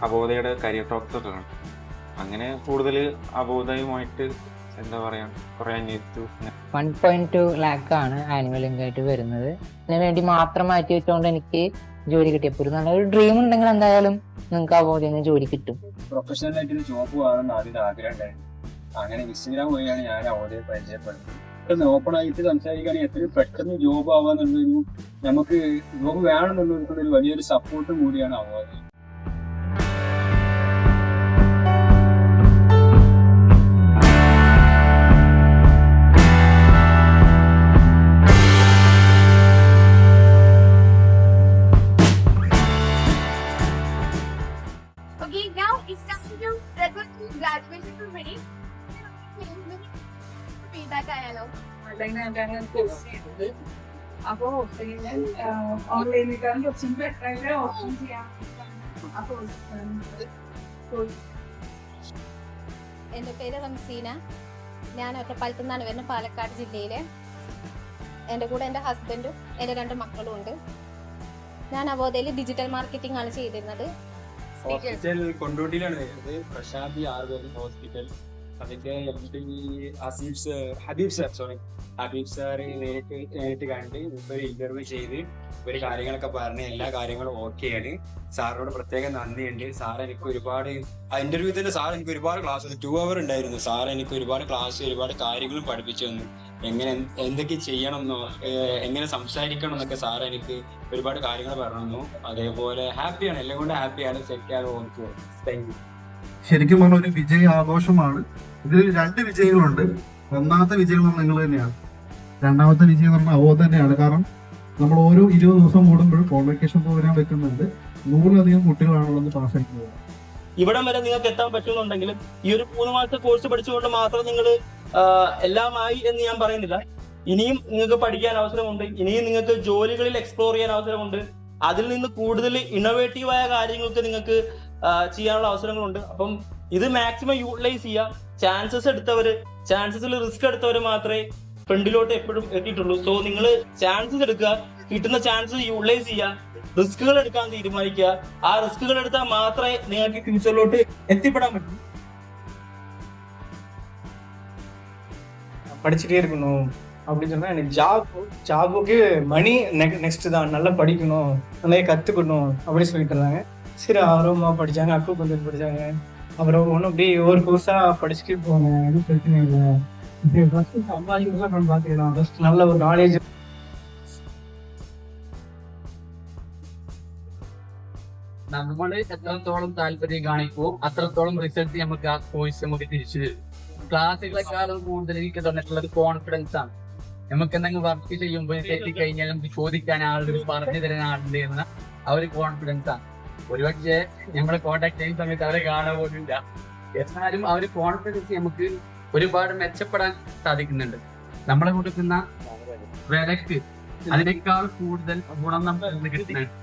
അബോധയുടെ career talks ഒക്കെ കാണും. അങ്ങനെ കൂടുതൽ അബോധയുമായിട്ട് എന്താ പറയാ കുറെ അന്വേഷിച്ചു. 1.2 lakh ആണ് ആനുവൽ ഇൻകം ആയിട്ട് വരുന്നത്. അതിന് വേണ്ടി മാത്രം മാറ്റി വെച്ചുകൊണ്ട് എനിക്ക് ജോലി കിട്ടിയപ്പോൾ ഒരു നല്ലൊരു ഡ്രീം ഉണ്ടെങ്കിൽ എന്തായാലും നിങ്ങൾക്ക് അബോധയിൽ നിന്ന് ജോലി കിട്ടും. പ്രൊഫഷണൽ ആയിട്ടൊരു ജോബ് വേണമെന്ന് ആദ്യം ആഗ്രഹം ഉണ്ടായിരുന്നു. അങ്ങനെ ഇൻസ്റ്റഗ്രാം വഴിയാണ് ഞാൻ അവരെ പരിചയപ്പെടുന്നത്. ഓപ്പൺ ആയിട്ട് സംസാരിക്കുകയാണെങ്കിൽ എത്രയും പെട്ടെന്ന് ജോബ് ആവാന്നുള്ളൊരു നമുക്ക് ജോബ് വേണമെന്നുള്ളൊരു വലിയൊരു സപ്പോർട്ടും കൂടിയാണ് അവോധ. Okay, now it's time to record to graduation to ready. Feedback ആയാലോ? അപ്പോ ഓൺലൈനിൽ ഓപ്ഷൻ ബെറ്റർ ഓപ്ഷൻ ചെയ്യാം. അപ്പോ എൻ്റെ പേര് റംസീന. ഞാൻ ഒറ്റപ്പാലത്തു നിന്നാണ് വരുന്നത്, പാലക്കാട് ജില്ലയിലെ. എൻ്റെ കൂടെ എൻ്റെ ഹസ്ബൻഡും എൻ്റെ 2 മക്കളും ഉണ്ട്. ഞാൻ അവോധയിൽ ഡിജിറ്റൽ മാർക്കറ്റിംഗ് ആണ് ചെയ്തിരുന്നത്. ഹോസ്പിറ്റൽ കൊണ്ടോട്ടിയിലാണ് വരുന്നത്, പ്രശാന്തി ആയുർവേദിക് ഹോസ്പിറ്റൽ. അതിന്റെ ഹബീബ് സാർ നേരിട്ട് കണ്ട് ഒരു ഇന്റർവ്യൂ ചെയ്ത് ഒരു കാര്യങ്ങളൊക്കെ പറഞ്ഞ് എല്ലാ കാര്യങ്ങളും ഓക്കെയാണ്. സാറിനോട് പ്രത്യേകം നന്ദിയുണ്ട്. സാർ എനിക്ക് ഒരുപാട് ഇന്റർവ്യൂ തന്നെ സാർ എനിക്ക് ഒരുപാട് ക്ലാസ് 2 hour ഉണ്ടായിരുന്നു. സാർ എനിക്ക് ഒരുപാട് ക്ലാസ് ഒരുപാട് കാര്യങ്ങളും പഠിപ്പിച്ചു തന്നു. എങ്ങനെ എന്തൊക്കെ ചെയ്യണം എന്നോ എങ്ങനെ സംസാരിക്കണം എന്നൊക്കെ സാർ എനിക്ക് ഒരുപാട് കാര്യങ്ങൾ പറഞ്ഞു. അതേപോലെ ഹാപ്പിയാണ്, എല്ലാം കൊണ്ട് ഹാപ്പിയാണ്. സെറ്റാണ്. Okay, thank you. ശരിക്കും പറഞ്ഞ ഒരു വിജയ ആഘോഷമാണ്. ഇതിൽ 2 വിജയങ്ങളുണ്ട്. ഒന്നാമത്തെ വിജയം നിങ്ങൾ തന്നെയാണ്, രണ്ടാമത്തെ വിജയം എന്ന് പറഞ്ഞാൽ അവോധ തന്നെയാണ്. കാരണം നമ്മൾ ഓരോ 20 ദിവസം കൂടുമ്പോഴും കോൺവെക്കേഷൻ പ്രോഗ്രാം വെക്കുന്നുണ്ട്. 100-ലധികം കുട്ടികളാണുള്ളത് പാസ്സാക്കുന്നത്. ഇവിടം വരെ നിങ്ങൾക്ക് എത്താൻ പറ്റുന്നുണ്ടെങ്കിലും ഈ ഒരു 3 മാസത്തെ കോഴ്സ് പഠിച്ചുകൊണ്ട് മാത്രം നിങ്ങൾ എല്ലാമായി എന്ന് ഞാൻ പറയുന്നില്ല. ഇനിയും നിങ്ങൾക്ക് പഠിക്കാൻ അവസരമുണ്ട്, ഇനിയും നിങ്ങൾക്ക് ജോലികളിൽ എക്സ്പ്ലോർ ചെയ്യാൻ അവസരമുണ്ട്. അതിൽ നിന്ന് കൂടുതൽ ഇന്നോവേറ്റീവായ കാര്യങ്ങൾക്ക് നിങ്ങൾക്ക് ചെയ്യാനുള്ള അവസരങ്ങളുണ്ട്. അപ്പം ഇത് മാക്സിമം യൂട്ടിലൈസ് ചെയ്യുക. ചാൻസസിൽ റിസ്ക് എടുത്തവർ മാത്രമേ ഫ്രണ്ടിലോട്ട് എപ്പോഴും എത്തിയിട്ടുള്ളൂ. സോ നിങ്ങൾ ചാൻസസ് എടുക്കുക, കിട്ടുന്ന ചാൻസസ് യൂട്ടിലൈസ് ചെയ്യുക, റിസ്കുകൾ എടുക്കാൻ തീരുമാനിക്കുക. ആ റിസ്കുകൾ എടുത്താൽ മാത്രമേ നിങ്ങൾക്ക് ഫ്യൂച്ചറിലോട്ട് എത്തിപ്പെടാൻ പറ്റൂ. படிச்சுட்டே இருக்கணும் அப்படின்னு சொன்னா எனக்கு ஜாபுக்கு மணி நெக்ஸ்ட் தான், நல்லா படிக்கணும், நல்லா கத்துக்கணும் அப்படின்னு சொல்லிட்டு இருந்தாங்க. சரி ஆர்வமா படிச்சாங்க, அக்கு கொஞ்சம் படிச்சாங்க. அப்புறம் ஒன்றும் அப்படியே ஒவ்வொரு கோர்ஸா படிச்சுட்டே போங்க, எதுவும் பிரச்சனை இல்லை. இப்போ ஃபர்ஸ்ட் சம்பாதிக்கிறதா பார்த்துக்கலாம். ஃபர்ஸ்ட் நல்ல ஒரு நாலேஜ். നമ്മൾ എത്രത്തോളം താല്പര്യം കാണിക്കുമോ അത്രത്തോളം റിസൾട്ട് നമുക്ക് ആ കോഴ്സ് നമുക്ക് തിരിച്ചു തരും. ക്ലാസ്സുകളെക്കാളും കൂടുതൽ എനിക്ക് തന്നിട്ടുള്ളത് കോൺഫിഡൻസ് ആണ്. നമുക്ക് എന്തെങ്കിലും വർക്ക് ചെയ്യുമ്പോൾ തെറ്റിക്കഴിഞ്ഞാൽ നമുക്ക് ചോദിക്കാൻ ആളുകൾ പറഞ്ഞു തരാൻ ആളുണ്ട് എന്ന ആ ഒരു കോൺഫിഡൻസ് ആണ്. ഒരുപക്ഷെ നമ്മളെ കോൺടാക്ട് ചെയ്യുന്ന സമയത്ത് അവരെ കാണാൻ പോലില്ല, എന്നാലും ആ ഒരു കോൺഫിഡൻസ് നമുക്ക് ഒരുപാട് മെച്ചപ്പെടാൻ സാധിക്കുന്നുണ്ട്. നമ്മളെ കൊടുക്കുന്ന വിലക്ക് അതിനേക്കാൾ കൂടുതൽ ഗുണം നമുക്ക് കിട്ടുന്നുണ്ട്.